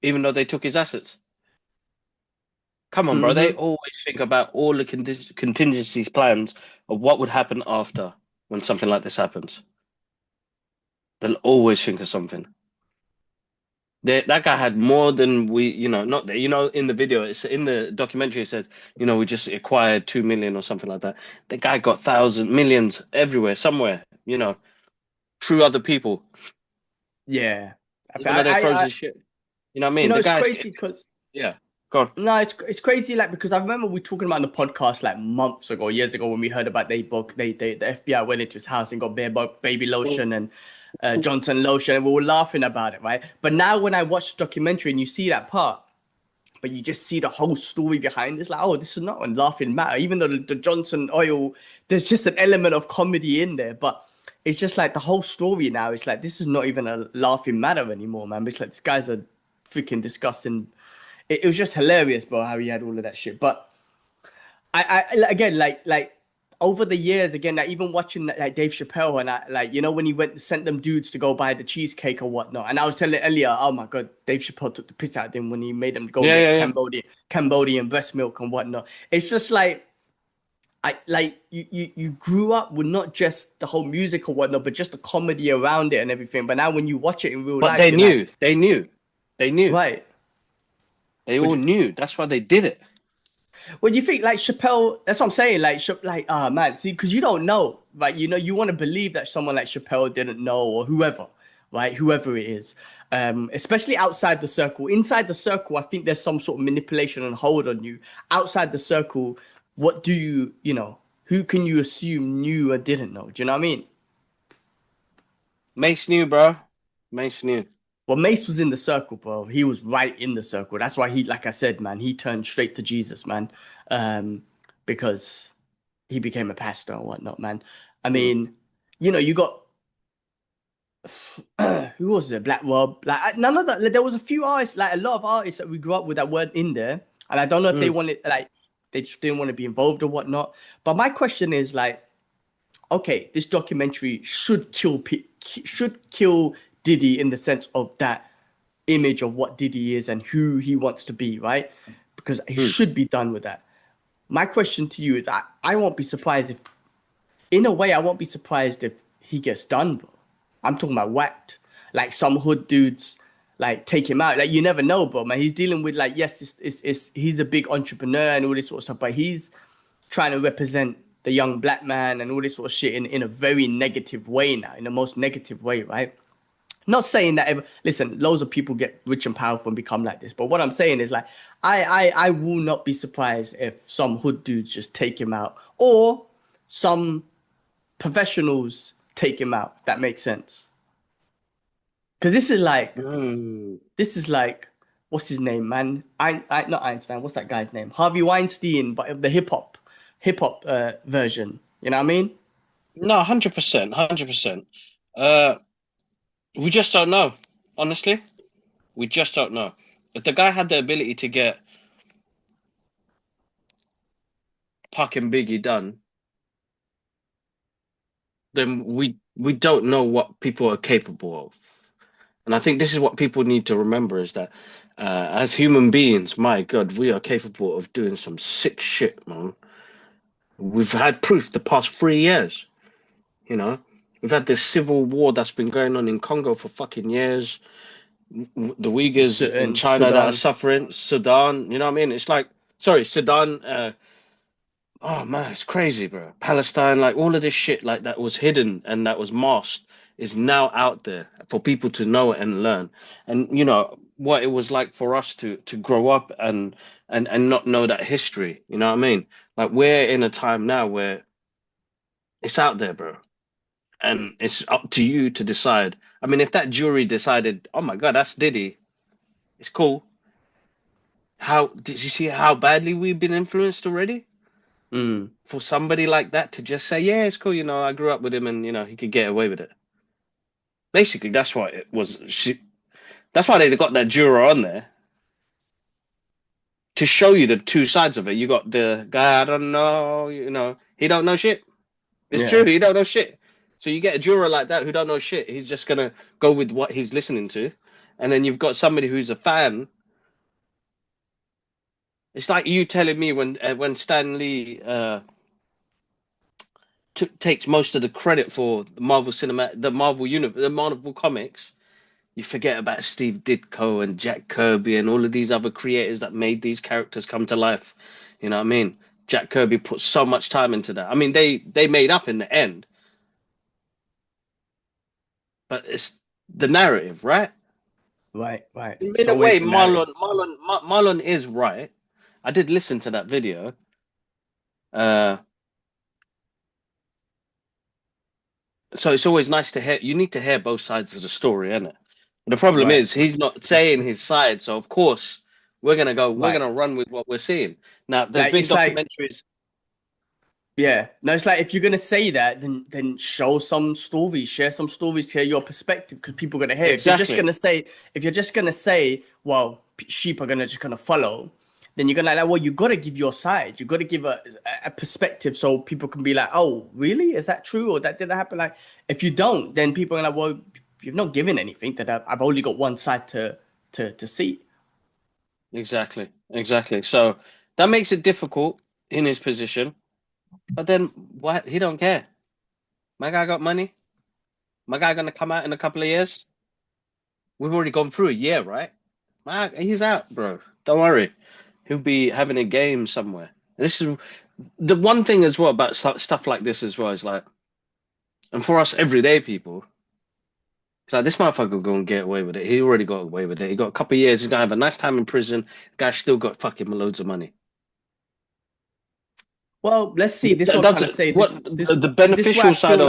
even though they took his assets? Come on, bro. They always think about all the contingencies plans of what would happen after when something like this happens. They'll always think of something. That guy had more than not that, in the video, it's in the documentary, it said, we just acquired 2 million or something like that. The guy got thousands, millions everywhere, somewhere, through other people. Yeah. They froze his shit. You know what I mean? It's crazy because... Yeah, go on. No, it's crazy, like, because I remember we talking about in the podcast like months ago, years ago, when we heard about the FBI went into his house and got baby lotion and Johnson lotion, and we were laughing about it, right? But now when I watch the documentary and you see that part, but you just see the whole story behind it, it's like, oh, this is not a laughing matter. Even though the Johnson oil, there's just an element of comedy in there, but it's just like the whole story now, it's like, this is not even a laughing matter anymore, man. It's like, this guy's a freaking disgusting. It was just hilarious, bro, how he had all of that shit. But I again, like over the years, again, like even watching like Dave Chappelle, and I like, when he sent them dudes to go buy the cheesecake or whatnot. And I was telling earlier, oh my God, Dave Chappelle took the piss out of him when he made them go get Cambodian breast milk and whatnot. It's just like, you grew up with not just the whole music or whatnot, but just the comedy around it and everything. But now when you watch it in real life, they knew, right? They all knew. That's why they did it. Well, you think like Chappelle? That's what I'm saying. Man, see, because you don't know, right? You want to believe that someone like Chappelle didn't know, or whoever, right? Whoever it is, especially outside the circle. Inside the circle, I think there's some sort of manipulation and hold on you. Outside the circle, what do who can you assume knew or didn't know? Do you know what I mean? Mace knew, bro. Mace knew. Well, Mace was in the circle, bro. He was right in the circle. That's why like I said, man, he turned straight to Jesus, man. Because he became a pastor and whatnot, man. I mean, you know, you got who was it? Black Rob. Like none of that. Like, there was a few artists, like a lot of artists that we grew up with that weren't in there, and I don't know if they wanted, like, they just didn't want to be involved or whatnot. But my question is like, okay, this documentary should kill Diddy in the sense of that image of what Diddy is and who he wants to be, right? Because he should be done with that. My question to you is, I won't be surprised if, in a way, I won't be surprised if he gets done, bro. I'm talking about whacked. Like some hood dudes, like take him out. Like you never know, bro, man. He's dealing with like, yes, he's a big entrepreneur and all this sort of stuff, but he's trying to represent the young black man and all this sort of shit in a very negative way now, in the most negative way, right? Not saying that listen, loads of people get rich and powerful and become like this, but what I'm saying is like, I will not be surprised if some hood dudes just take him out, or some professionals take him out. If that makes sense. Because this is like, what's his name, man? Not Einstein. What's that guy's name? Harvey Weinstein, but of the hip hop version. You know what I mean? No, 100%, 100%. We just don't know. Honestly, we just don't know. If the guy had the ability to get Pac and Biggie done, then we don't know what people are capable of. And I think this is what people need to remember, is that as human beings, my God, we are capable of doing some sick shit, man. We've had proof the past 3 years, you know. We've had this civil war that's been going on in Congo for fucking years. The Uyghurs in China that are suffering. Sudan, you know what I mean? It's like, sorry, Sudan. Oh man, it's crazy, bro. Palestine, like all of this shit, like that was hidden and that was masked, is now out there for people to know and learn. And you know what it was like for us to grow up and not know that history. You know what I mean? Like we're in a time now where it's out there, bro. And it's up to you to decide. I mean, if that jury decided, oh my God, that's Diddy, it's cool. How did you see how badly we've been influenced already? For somebody like that to just say, yeah, it's cool, you know, I grew up with him and, you know, he could get away with it. Basically, that's why it was. That's why they got that juror on there. To show you the two sides of it. You got the guy, I don't know, you know, he don't know shit. It's true, he don't know shit. So you get a juror like that who don't know shit. He's just going to go with what he's listening to. And then you've got somebody who's a fan. It's like you telling me when Stan Lee takes most of the credit for the Marvel the Marvel universe, the Marvel comics, you forget about Steve Ditko and Jack Kirby and all of these other creators that made these characters come to life. You know what I mean? Jack Kirby put so much time into that. I mean, they made up in the end. But it's the narrative, right? Right. In a way, Marlon is right. I did listen to that video. So it's always nice to hear. You need to hear both sides of the story, isn't it? But the problem is he's not saying his side. So of course we're gonna go. We're gonna run with what we're seeing. Now there's been documentaries. Yeah, no, it's like if you're gonna say that, then show some stories, share some stories, share your perspective, because people are gonna hear. Exactly. If you're just gonna say, well, sheep are gonna follow, then you're gonna well, you gotta give your side. You gotta give a perspective so people can be like, oh, really? Is that true? Or that didn't happen? Like, if you don't, then people are like, well, you've not given anything. That I've only got one side to see. Exactly. So that makes it difficult in his position. But then what? He don't care. My guy got money. My guy gonna come out in a couple of years. We've already gone through a year, right? He's out, bro. Don't worry. He'll be having a game somewhere. And this is the one thing as well about stuff like this as well, is like, and for us everyday people, it's like this motherfucker gonna get away with it. He already got away with it. He got a couple of years. He's gonna have a nice time in prison. The guy still got fucking loads of money. Well, let's see. This is what I'm trying to say. The beneficial side of.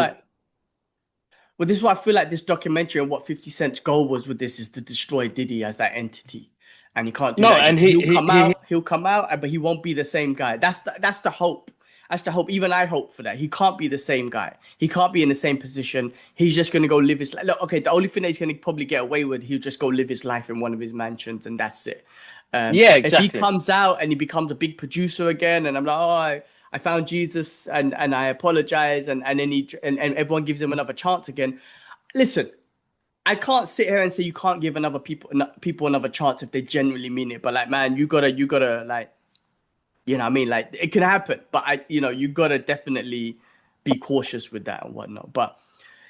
Well, this is why I feel like this documentary and what 50 Cent's goal was with this is to destroy Diddy as that entity, and he can't do that. And he'll come out, but he won't be the same guy. That's the hope. That's the hope. Even I hope for that. He can't be the same guy. He can't be in the same position. He's just going to go live his life. Look, okay, the only thing that he's going to probably get away with, he'll just go live his life in one of his mansions, and that's it. Yeah, If he exactly. comes out and he becomes a big producer again, and I'm like, oh, I found Jesus and I apologize, and then and everyone gives him another chance again. Listen, I can't sit here and say you can't give people another chance if they genuinely mean it. But like, man, you gotta like, you know what I mean? Like, it can happen, but you gotta definitely be cautious with that and whatnot. But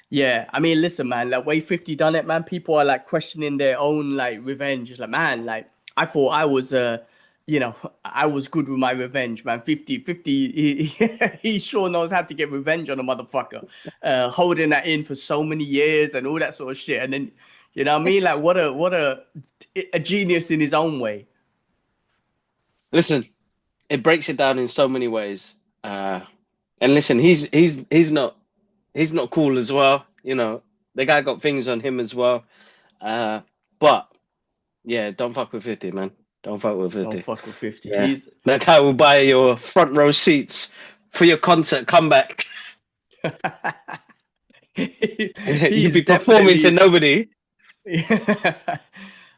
yeah, I mean, listen, man, like way 50 done it, man. People are like questioning their own like revenge. It's like, man, like I thought I was I was good with my revenge, man. 50, he sure knows how to get revenge on a motherfucker. Holding that in for so many years and all that sort of shit. And then, you know what I mean? Like what a genius in his own way. Listen, it breaks it down in so many ways. And listen, he's not cool as well. You know, the guy got things on him as well. But yeah, don't fuck with 50, man. Don't fuck with Don't 50. fuck with 50. Yeah, that guy will buy your front row seats for your concert comeback. You'll He's be performing to definitely nobody.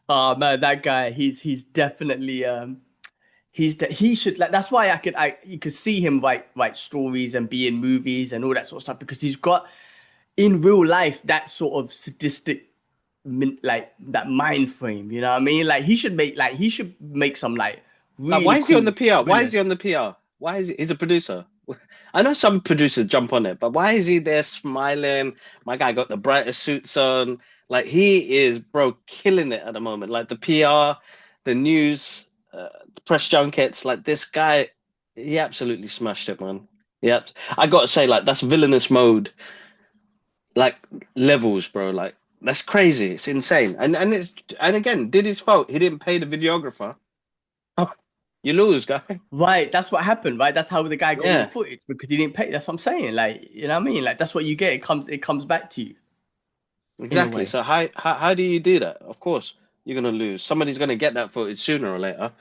Oh man, that guy, he's definitely he should like that's why you could see him write stories and be in movies and all that sort of stuff because he's got in real life that sort of sadistic like that mind frame, you know what I mean? Like he should make some like Like, really why is he on cool the PR? Why is he thrillers. on the PR? Why is he's a producer? I know some producers jump on it, but why is he there smiling? My guy got the brightest suits on. Like he is, bro, killing it at the moment. Like the PR, the news, the press junkets. Like this guy, he absolutely smashed it, man. Yep. I gotta say, like that's villainous mode, like levels, bro. Like that's crazy. It's insane. And again, Diddy's fault. He didn't pay the videographer. Oh, you lose, guy. Right, that's what happened, right? That's how the guy got all the Yeah, footage because he didn't pay. That's what I'm saying. Like, you know what I mean? Like that's what you get. It comes back to you in a exactly. way. So how do you do that? Of course, you're gonna lose. Somebody's gonna get that footage sooner or later.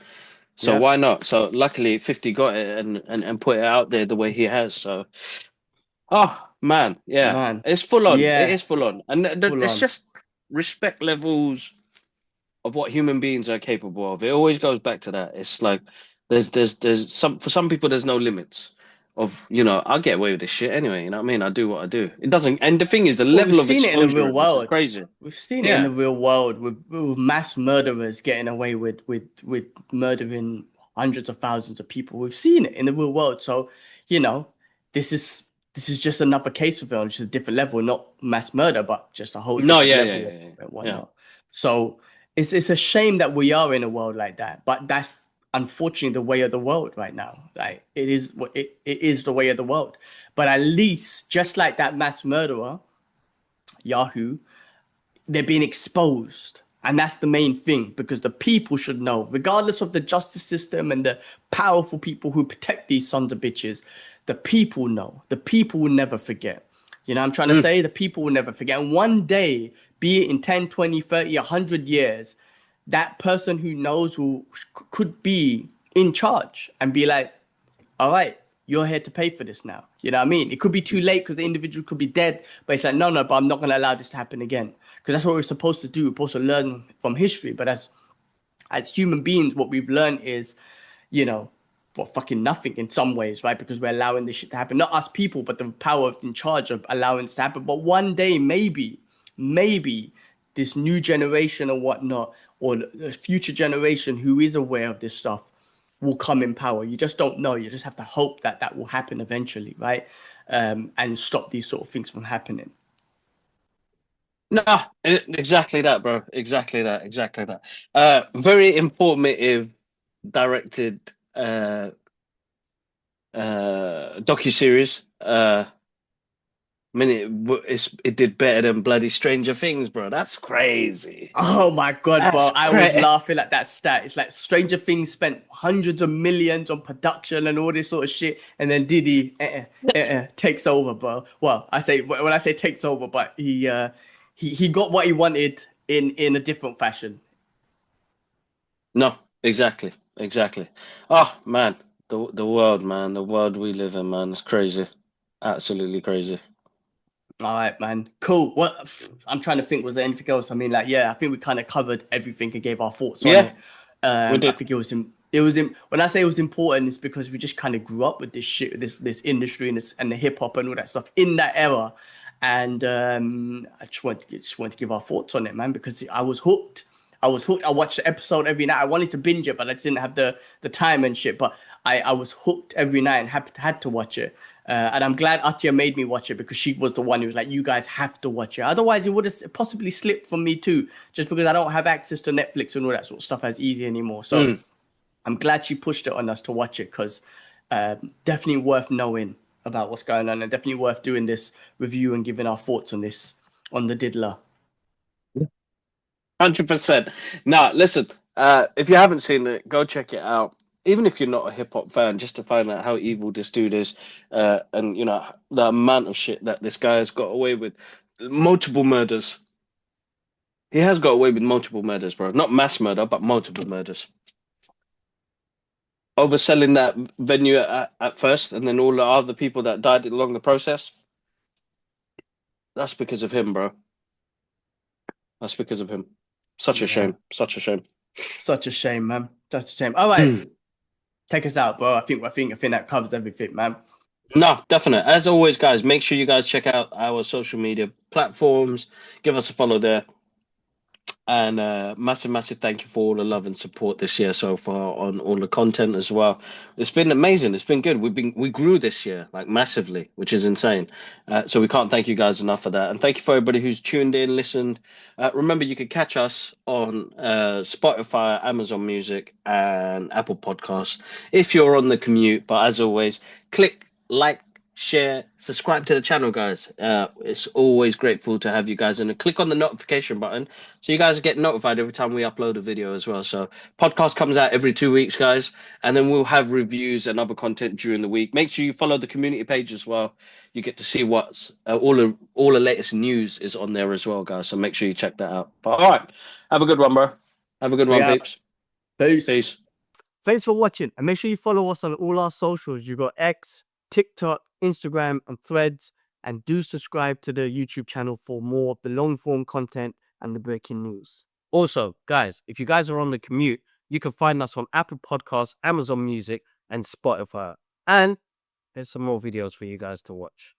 So Yeah, why not? So luckily, 50 got it and put it out there the way he has. So oh man, yeah, man. it's full on. It Yeah, is full on, and full it's on. just respect levels of what human beings are capable of. It always goes back to that. It's like there's some for some people there's no limits of I'll get away with this shit anyway. You know what I mean? I do what I do. It doesn't. And the thing is, the Well, we've level of seen it in the exposure real of this is world. crazy. We've seen it in Yeah. the real world with mass murderers getting away with murdering hundreds of thousands of people. We've seen it in the real world. So, you know, this is this is just another case of it on just a different level, not mass murder, but just a whole No. different Yeah. Yeah. level Yeah. of Yeah. and Yeah. whatnot. So it's a shame that we are in a world like that, but that's unfortunately the way of the world right now. Like it is the way of the world. But at least, just like that mass murderer. Yahoo, they're being exposed. And that's the main thing because the people should know, regardless of the justice system and the powerful people who protect these sons of bitches, the people know. The people will never forget. You know what I'm trying to Mm. say? The people will never forget. And one day, be it in 10, 20, 30, 100 years, that person who knows who could be in charge and be like, all right, you're here to pay for this now. You know what I mean? It could be too late because the individual could be dead, but it's like, no, no, but I'm not going to allow this to happen again. Because that's what we're supposed to do. We're supposed to learn from history. But as human beings, what we've learned is, you know, well, fucking nothing in some ways, right? Because we're allowing this shit to happen. Not us people, but the power of in charge of allowing this to happen. But one day, maybe this new generation or whatnot, or the future generation who is aware of this stuff will come in power. You just don't know. You just have to hope that that will happen eventually, right? And stop these sort of things from happening. No, exactly that, bro. Exactly that. Exactly that. Very informative, directed docuseries. I mean, it did better than bloody Stranger Things, bro. That's crazy. Oh my God, bro. That's I was crazy. laughing at that stat. It's like Stranger Things spent hundreds of millions on production and all this sort of shit. And then Diddy takes over, bro. Well, when I say takes over, but he got what he wanted in a different fashion. No, exactly, exactly. Oh man, The world, man, the world we live in, man, it's crazy, absolutely crazy. All right, man. Cool. Well, I'm trying to think, was there anything else? I mean, like, yeah, I think we kind of covered everything and gave our thoughts on Yeah, it. we I did. think it was when I say it was important, it's because we just kind of grew up with this shit, this industry and the hip hop and all that stuff in that era. And I just wanted to give our thoughts on it, man, because I was hooked. I was hooked. I watched the episode every night. I wanted to binge it, but I just didn't have the time and shit. But I was hooked every night and had to watch it. And I'm glad Atya made me watch it because she was the one who was like, you guys have to watch it. Otherwise, it would have possibly slipped from me too, just because I don't have access to Netflix and all that sort of stuff as easy anymore. So Mm. I'm glad she pushed it on us to watch it because definitely worth knowing about what's going on and definitely worth doing this review and giving our thoughts on this, on the Diddler. 100%. Now, listen, if you haven't seen it, go check it out. Even if you're not a hip hop fan, just to find out how evil this dude is, and you know the amount of shit that this guy has got away with, multiple murders. He has got away with multiple murders, bro. Not mass murder, but multiple murders. Overselling that venue at first, and then all the other people that died along the process. That's because of him, bro. That's because of him. Such a Yeah, shame. Such a shame. such a shame, man. Such a shame. All right, take us out, bro. I think that covers everything, man. No, definitely. As always, guys, make sure you guys check out our social media platforms. Give us a follow there. And massive, massive thank you for all the love and support this year so far on all the content as well. It's been amazing. It's been good. We grew this year like massively, which is insane. So we can't thank you guys enough for that. And thank you for everybody who's tuned in, listened. Remember, you can catch us on Spotify, Amazon Music, and Apple Podcasts if you're on the commute. But as always, click like, share, subscribe to the channel, guys. It's always grateful to have you guys, and click on the notification button so you guys get notified every time we upload a video as well. So podcast comes out every 2 weeks, guys, and then we'll have reviews and other content during the week. Make sure you follow the community page as well. You get to see what's all the latest news is on there as well, guys. So make sure you check that out. But all right, have a good one, bro. Have a good one, Yeah. peeps. Peace. Peace. Thanks for watching, and make sure you follow us on all our socials. You got X, TikTok, Instagram, and Threads, and do subscribe to the YouTube channel for more of the long form content and the breaking news. Also, guys, if you guys are on the commute, you can find us on Apple Podcasts, Amazon Music, and Spotify. And there's some more videos for you guys to watch.